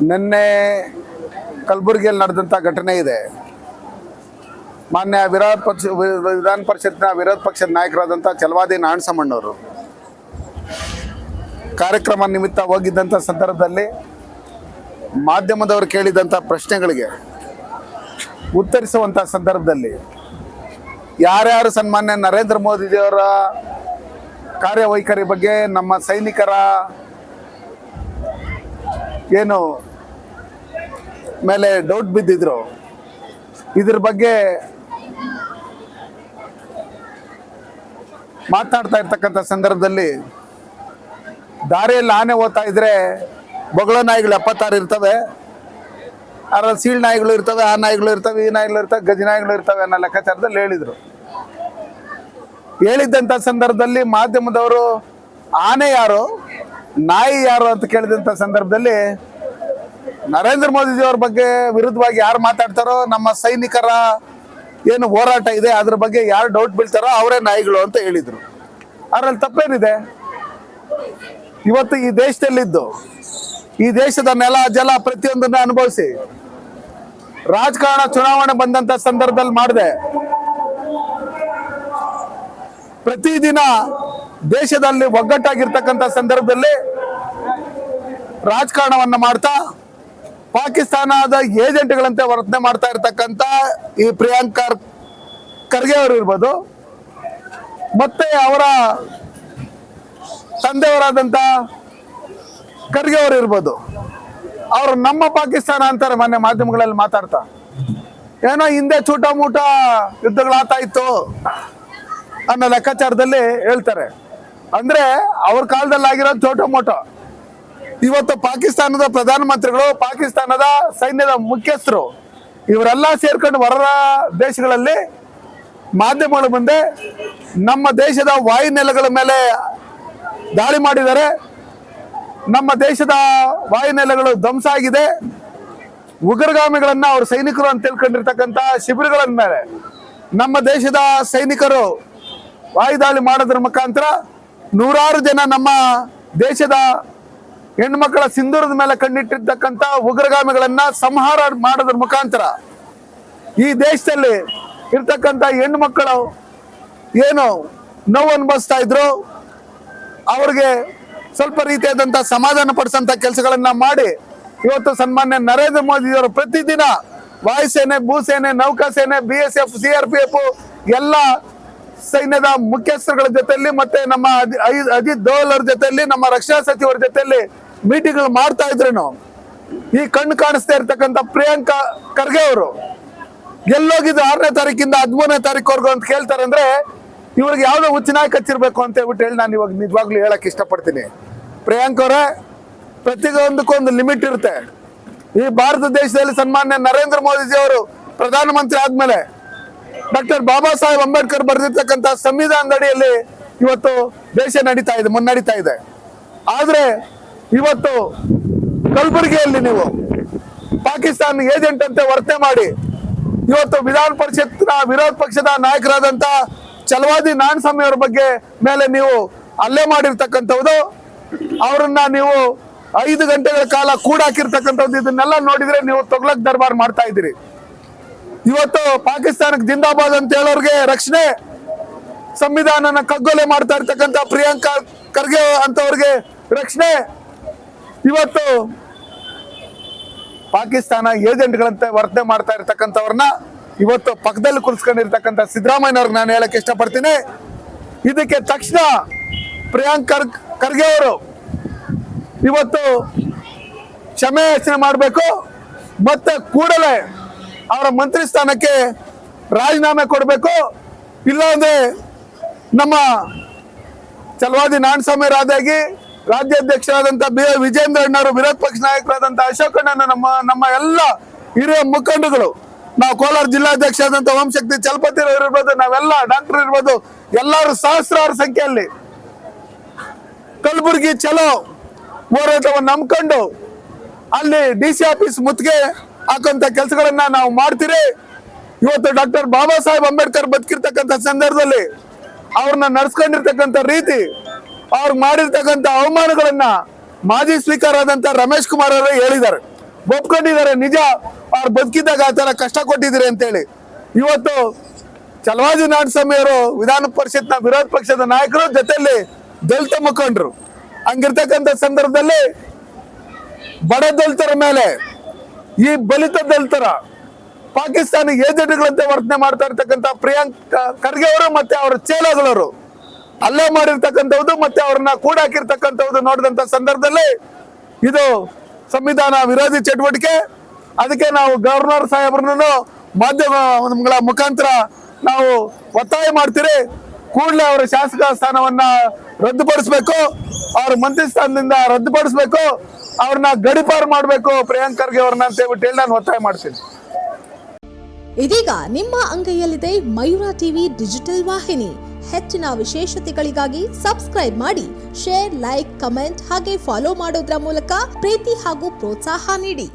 ನಿನ್ನೆ ಕಲಬುರಗಿಯಲ್ಲಿ ನಡೆದಂಥ ಘಟನೆ ಇದೆ. ಮಾನ್ಯ ವಿಧಾನ ಪರಿಷತ್ನ ವಿರೋಧ ಪಕ್ಷದ ನಾಯಕರಾದಂಥ ಛಲವಾದಿ ನಾರಾಯಣಸ್ವಾಮಣ್ಣವರು ಕಾರ್ಯಕ್ರಮ ನಿಮಿತ್ತ ಹೋಗಿದ್ದಂಥ ಸಂದರ್ಭದಲ್ಲಿ ಮಾಧ್ಯಮದವರು ಕೇಳಿದಂಥ ಪ್ರಶ್ನೆಗಳಿಗೆ ಉತ್ತರಿಸುವಂಥ ಸಂದರ್ಭದಲ್ಲಿ ಯಾರ್ಯಾರು ಸನ್ಮಾನ್ಯ ನರೇಂದ್ರ ಮೋದಿಜಿಯವರ ಕಾರ್ಯವೈಖರಿ ಬಗ್ಗೆ, ನಮ್ಮ ಸೈನಿಕರ ಏನು ಮೇಲೆ ಡೌಟ್ ಬಿದ್ದಿದ್ರು, ಇದ್ರ ಬಗ್ಗೆ ಮಾತನಾಡ್ತಾ ಇರ್ತಕ್ಕಂಥ ಸಂದರ್ಭದಲ್ಲಿ ದಾರಿಯಲ್ಲಿ ಆನೆ ಓದ್ತಾ ಇದ್ರೆ ಬೊಗಳ ನಾಯಿಗಳು 76 ಇರ್ತವೆ, ಅದ್ರಲ್ಲಿ ಸೀಳ್ ನಾಯಿಗಳು ಇರ್ತವೆ, ಆ ನಾಯಿಗಳು ಇರ್ತವೆ, ಈ ನಾಯಿಗಳು ಇರ್ತವೆ, ಗಜ ನಾಯಿಗಳು ಇರ್ತವೆ ಅನ್ನೋ ಲೆಕ್ಕಾಚಾರದಲ್ಲಿ ಹೇಳಿದ್ದಂಥ ಸಂದರ್ಭದಲ್ಲಿ ಮಾಧ್ಯಮದವರು ಆನೆ ಯಾರು, ನಾಯಿ ಯಾರು ಅಂತ ಕೇಳಿದಂಥ ಸಂದರ್ಭದಲ್ಲಿ ನರೇಂದ್ರ ಮೋದಿಜಿಯವ್ರ ಬಗ್ಗೆ ವಿರುದ್ಧವಾಗಿ ಯಾರು ಮಾತಾಡ್ತಾರೋ, ನಮ್ಮ ಸೈನಿಕರ ಏನು ಹೋರಾಟ ಇದೆ ಅದ್ರ ಬಗ್ಗೆ ಯಾರು ಡೌಟ್ ಬೀಳ್ತಾರೋ ಅವರೇ ನಾಯಿಗಳು ಅಂತ ಹೇಳಿದರು. ಅದರಲ್ಲಿ ತಪ್ಪೇನಿದೆ? ಇವತ್ತು ಈ ದೇಶದಲ್ಲಿದ್ದು ಈ ದೇಶದ ನೆಲ ಜಲ ಪ್ರತಿಯೊಂದನ್ನ ಅನುಭವಿಸಿ ರಾಜಕಾರಣ ಚುನಾವಣೆ ಬಂದಂತ ಸಂದರ್ಭದಲ್ಲಿ ಮಾಡಿದೆ. ಪ್ರತಿದಿನ ದೇಶದಲ್ಲಿ ಒಗ್ಗಟ್ಟಾಗಿರ್ತಕ್ಕಂಥ ಸಂದರ್ಭದಲ್ಲಿ ರಾಜಕಾರಣವನ್ನ ಮಾಡ್ತಾ ಪಾಕಿಸ್ತಾನದ ಏಜೆಂಟ್ಗಳಂತೆ ವರ್ತನೆ ಮಾಡ್ತಾ ಇರ್ತಕ್ಕಂಥ ಈ ಪ್ರಿಯಾಂಕ್ ಖರ್ಗೆ ಅವರು ಇರ್ಬೋದು, ಮತ್ತೆ ಅವರ ತಂದೆಯವರಾದಂಥ ಖರ್ಗೆ ಅವರು ಇರ್ಬೋದು, ಅವರು ನಮ್ಮ ಪಾಕಿಸ್ತಾನ ಅಂತಾರೆ. ಮೊನ್ನೆ ಮಾಧ್ಯಮಗಳಲ್ಲಿ ಮಾತಾಡ್ತಾ ಏನೋ ಹಿಂದೆ ಚೂಟ ಮೂಟ ಯುದ್ಧಗಳಾಗ್ತಾ ಇತ್ತು ಅನ್ನೋ ಲೆಕ್ಕಾಚಾರದಲ್ಲಿ ಹೇಳ್ತಾರೆ. ಅಂದ್ರೆ ಅವ್ರ ಕಾಲದಲ್ಲಿ ಆಗಿರೋದು ಚೋಟ ಮೋಟೋ. ಇವತ್ತು ಪಾಕಿಸ್ತಾನದ ಪ್ರಧಾನಮಂತ್ರಿಗಳು, ಪಾಕಿಸ್ತಾನದ ಸೈನ್ಯದ ಮುಖ್ಯಸ್ಥರು ಇವರೆಲ್ಲ ಸೇರ್ಕೊಂಡು ಹೊರ ದೇಶಗಳಲ್ಲಿ ಮಾಧ್ಯಮಗಳ ಮುಂದೆ ನಮ್ಮ ದೇಶದ ವಾಯುನೆಲೆಗಳ ಮೇಲೆ ದಾಳಿ ಮಾಡಿದ್ದಾರೆ, ನಮ್ಮ ದೇಶದ ವಾಯುನೆಲೆಗಳು ಧ್ವಂಸ ಆಗಿದೆ, ಉಗ್ರಗಾಮಿಗಳನ್ನ ಅವ್ರ ಸೈನಿಕರು ಅಂತ ತಿಳ್ಕೊಂಡಿರ್ತಕ್ಕಂಥ ಶಿಬಿರಗಳ ಮೇಲೆ ನಮ್ಮ ದೇಶದ ಸೈನಿಕರು ವಾಯುದಾಳಿ ಮಾಡೋದ್ರ ಮುಖಾಂತರ ನೂರಾರು ಜನ ನಮ್ಮ ದೇಶದ ಹೆಣ್ಮಕ್ಕಳ ಸಿಂಧೂರದ ಮೇಲೆ ಕಣ್ಣಿಟ್ಟಿರ್ತಕ್ಕಂಥ ಉಗ್ರಗಾಮಿಗಳನ್ನ ಸಂಹಾರ ಮಾಡೋದ್ರ ಮುಖಾಂತರ ಈ ದೇಶದಲ್ಲಿ ಇರ್ತಕ್ಕಂಥ ಹೆಣ್ಣು ಮಕ್ಕಳು ಏನು ನೋವು ಅನುಭವಿಸ್ತಾ ಇದ್ರು ಅವ್ರಿಗೆ ಸ್ವಲ್ಪ ರೀತಿಯಾದಂಥ ಸಮಾಧಾನ ಪಡಿಸಂತ ಕೆಲಸಗಳನ್ನ ಮಾಡಿ ಇವತ್ತು ಸನ್ಮಾನ್ಯ ನರೇಂದ್ರ ಮೋದಿಯವರು ಪ್ರತಿದಿನ ವಾಯುಸೇನೆ, ಭೂಸೇನೆ, ನೌಕಾಸೇನೆ, BSF, CRPF ಎಲ್ಲ ಸೈನ್ಯದ ಮುಖ್ಯಸ್ಥರುಗಳ ಜೊತೆಯಲ್ಲಿ ಮತ್ತೆ ನಮ್ಮ ಅಜಿತ್ ದೋವಲ್ ಅವ್ರ ಜೊತೆಯಲ್ಲಿ, ನಮ್ಮ ರಕ್ಷಣಾ ಸಚಿವರ ಜೊತೆಯಲ್ಲಿ ಮೀಟಿಂಗ್ಗಳು ಮಾಡ್ತಾ ಇದ್ರು. ಈ ಕಣ್ಣು ಕಾಣಿಸ್ತಾ ಇರ್ತಕ್ಕಂಥ ಪ್ರಿಯಾಂಕ್ ಖರ್ಗೆ ಅವರು ಎಲ್ಲೋಗಿದ್ದು 6ನೇ ತಾರೀಕಿಂದ 13ನೇ ತಾರೀಕುವರೆಗೂ ಅಂತ ಕೇಳ್ತಾರೆ. ಅಂದ್ರೆ ಇವ್ರಿಗೆ ಯಾವ್ದೋ ಹುಚ್ಚನಾಯಿ ಕಚ್ಚಿರ್ಬೇಕು ಅಂತ ಹೇಳಿ ನಾನು ಇವಾಗ ನಿಜವಾಗ್ಲೂ ಹೇಳಕ್ ಇಷ್ಟಪಡ್ತೀನಿ. ಪ್ರಿಯಾಂಕ್ ಅವರೇ, ಪ್ರತಿಯೊಂದಕ್ಕೊಂದು ಲಿಮಿಟ್ ಇರುತ್ತೆ. ಈ ಭಾರತ ದೇಶದಲ್ಲಿ ಸನ್ಮಾನ್ಯ ನರೇಂದ್ರ ಮೋದಿಜಿ ಅವರು ಪ್ರಧಾನಮಂತ್ರಿ ಆದ್ಮೇಲೆ ಡಾಕ್ಟರ್ ಬಾಬಾ ಸಾಹೇಬ್ ಅಂಬೇಡ್ಕರ್ ಬರೆದಿರ್ತಕ್ಕಂಥ ಸಂವಿಧಾನದ ಅಡಿಯಲ್ಲಿ ಇವತ್ತು ದೇಶ ಮುನ್ನಡೀತಾ ಇದೆ. ಆದ್ರೆ ಇವತ್ತು ಕಲಬುರಗಿಯಲ್ಲಿ ನೀವು ಪಾಕಿಸ್ತಾನ ಏಜೆಂಟ್ ಅಂತೆ ವರ್ತನೆ ಮಾಡಿ ಇವತ್ತು ವಿಧಾನ ಪರಿಷತ್ನ ವಿರೋಧ ಪಕ್ಷದ ನಾಯಕರಾದಂತ ಛಲವಾದಿ ನಾರಾಯಣಸ್ವಾಮಿ ಅವರ ಬಗ್ಗೆ ಮೇಲೆ ನೀವು ಹಲ್ಲೆ ಮಾಡಿರ್ತಕ್ಕಂಥದ್ದು, ಅವರನ್ನ ನೀವು 5 ಗಂಟೆಗಳ ಕಾಲ ಕೂಡಾಕಿರ್ತಕ್ಕಂಥದ್ದು, ಇದನ್ನೆಲ್ಲ ನೋಡಿದ್ರೆ ನೀವು ತೊಗ್ಲಕ್ ದರ್ಬಾರ್ ಮಾಡ್ತಾ ಇದ್ದೀರಿ. ಇವತ್ತು ಪಾಕಿಸ್ತಾನಕ್ಕೆ ಜಿಂದಾಬಾದ್ ಅಂತ ಹೇಳೋರ್ಗೆ ರಕ್ಷಣೆ, ಸಂವಿಧಾನನ ಕಗ್ಗೊಲೆ ಮಾಡ್ತಾ ಇರ್ತಕ್ಕಂಥ ಪ್ರಿಯಾಂಕ್ ಖರ್ಗೆ ಅಂತವ್ರಿಗೆ ರಕ್ಷಣೆ, ಇವತ್ತು ಪಾಕಿಸ್ತಾನ ಏಜೆಂಟ್ಗಳಂತೆ ವರ್ತನೆ ಮಾಡ್ತಾ ಇರ್ತಕ್ಕಂಥವ್ರನ್ನ ಇವತ್ತು ಪಕ್ಕದಲ್ಲಿ ಕುರಿಸ್ಕೊಂಡಿರ್ತಕ್ಕಂಥ ಸಿದ್ದರಾಮಯ್ಯನವ್ರಿಗೆ ನಾನು ಹೇಳಕ್ ಇಷ್ಟಪಡ್ತೀನಿ. ಇದಕ್ಕೆ ತಕ್ಷಣ ಪ್ರಿಯಾಂಕ್ ಖರ್ಗೆ ಅವರು ಇವತ್ತು ಕ್ಷಮೆ ಯಾಚನೆ ಮಾಡಬೇಕು, ಮತ್ತೆ ಕೂಡಲೇ ಅವರ ಮಂತ್ರಿ ಸ್ಥಾನಕ್ಕೆ ರಾಜೀನಾಮೆ ಕೊಡಬೇಕು. ಇಲ್ಲಾಂದ್ರೆ ನಮ್ಮ ಛಲವಾದಿ ನಾರಾಯಣಸ್ವಾಮಿ ರಾದಾಗಿ ರಾಜ್ಯಾಧ್ಯಕ್ಷರಾದಂಥ ವಿಜೇಂದ್ರ ಅಣ್ಣವರು, ವಿರೋಧ ಪಕ್ಷ ನಾಯಕರಾದಂಥ ಅಶೋಕ್ ಅಣ್ಣ, ನಮ್ಮ ಎಲ್ಲ ಹಿರಿಯ ಮುಖಂಡಗಳು, ನಾವು ಕೋಲಾರ ಜಿಲ್ಲಾಧ್ಯಕ್ಷ ಆದಂಥ ಓಂಶಕ್ತಿ ಚಲಪತಿ ಇರ್ಬೋದು, ನಾವೆಲ್ಲ ಡಾಕ್ಟರ್ ಇರ್ಬೋದು, ಎಲ್ಲರೂ ಸಹಸ್ರಾರು ಸಂಖ್ಯೆಯಲ್ಲಿ ಕಲಬುರಗಿ ಚಲೋ ಹೋರಾಟವನ್ನು ನಂಬ್ಕೊಂಡು ಅಲ್ಲಿ DC ಆಫೀಸ್ ಮುತ್ತಿಗೆ ಹಾಕುವಂತ ಕೆಲಸಗಳನ್ನ ನಾವು ಮಾಡ್ತೀರಿ. ಇವತ್ತು ಡಾಕ್ಟರ್ ಬಾಬಾ ಸಾಹೇಬ್ ಅಂಬೇಡ್ಕರ್ ಬದುಕಿರ್ತಕ್ಕಂಥ ಸಂದರ್ಭದಲ್ಲಿ ಅವ್ರನ್ನ ನಡ್ಸ್ಕೊಂಡಿರ್ತಕ್ಕಂಥ ರೀತಿ, ಅವ್ರು ಮಾಡಿರ್ತಕ್ಕಂಥ ಅವಮಾನಗಳನ್ನ ಮಾಜಿ ಸ್ಪೀಕರ್ ಆದಂತ ರಮೇಶ್ ಕುಮಾರ್ ಅವರೇ ಹೇಳಿದ್ದಾರೆ. ಒಪ್ಕೊಂಡಿದ್ದಾರೆ. ನಿಜ, ಅವ್ರು ಬದುಕಿದ್ದಾಗ ಆ ತರ ಕಷ್ಟ ಕೊಟ್ಟಿದ್ದೀರಿ ಅಂತೇಳಿ. ಇವತ್ತು ಚಲವಾದಿ ನಾಡಸ್ವಾಮಿ ಅವರು ವಿಧಾನ ಪರಿಷತ್ನ ವಿರೋಧ ಪಕ್ಷದ ನಾಯಕರು, ಜೊತೆಯಲ್ಲಿ ದಲಿತ ಮುಖಂಡರು. ಹಂಗಿರ್ತಕ್ಕಂಥ ಸಂದರ್ಭದಲ್ಲಿ ಬಡ ದಲಿತರ ಮೇಲೆ ಈ ಬಲಿತ ದಲಿತರ ಪಾಕಿಸ್ತಾನಿ ಏಜೆಂಟ್ಗಳಂತೆ ವರ್ತನೆ ಮಾಡ್ತಾ ಇರ್ತಕ್ಕಂಥ ಪ್ರಿಯಾಂಕ್ ಖರ್ಗೆ ಅವರು ಮತ್ತೆ ಅವರ ಚೇಲಾಗಳವರು ಅಲ್ಲೇ ಮಾಡಿರ್ತಕ್ಕಂಥದ್ದು ಮತ್ತೆ ಅವ್ರನ್ನ ಕೂಡ ಹಾಕಿರ್ತಕ್ಕಂಥದ್ದು ನೋಡಿದಂತ ಸಂದರ್ಭದಲ್ಲಿ ಇದು ಸಂವಿಧಾನ ವಿರೋಧಿ ಚಟುವಟಿಕೆ. ಅದಕ್ಕೆ ನಾವು ಗವರ್ನರ್ ಸಾಹೇಬ್ರನ್ನು ಮಾಧ್ಯಮಗಳ ಮುಖಾಂತರ ನಾವು ಒತ್ತಾಯ ಮಾಡ್ತೀರಿ. ಕೂಡಲೇ ಅವರ ಶಾಸಕ ಸ್ಥಾನವನ್ನ ರದ್ದುಪಡಿಸಬೇಕು, ಅವ್ರ ಮಂತ್ರಿ ಸ್ಥಾನದಿಂದ ರದ್ದುಪಡಿಸಬೇಕು, ಅವ್ರನ್ನ ಗಡಿಪಾರು ಮಾಡಬೇಕು ಪ್ರಿಯಾಂಕ್ ಖರ್ಗೆ ಅವ್ರನ್ನ ಅಂತ ಹೇಳ್ಬಿಟ್ಟು ಹೇಳಿ ನಾನು ಒತ್ತಾಯ ಮಾಡ್ತೀನಿ. ಇದೀಗ ನಿಮ್ಮ ಅಂಗೈಯಲ್ಲಿದೆ ಮಯೂರ ಟಿವಿ ಡಿಜಿಟಲ್ ವಾಹಿನಿ. ಹೆಚ್ಚಿನ ವಿಶೇಷತೆಗಳಿಗಾಗಿ ಸಬ್ಸ್ಕ್ರೈಬ್ ಮಾಡಿ, ಶೇರ್, ಲೈಕ್, ಕಮೆಂಟ್ ಹಾಗೆ ಫಾಲೋ ಮಾಡೋದ್ರ ಮೂಲಕ ಪ್ರೀತಿ ಹಾಗೂ ಪ್ರೋತ್ಸಾಹ ನೀಡಿ.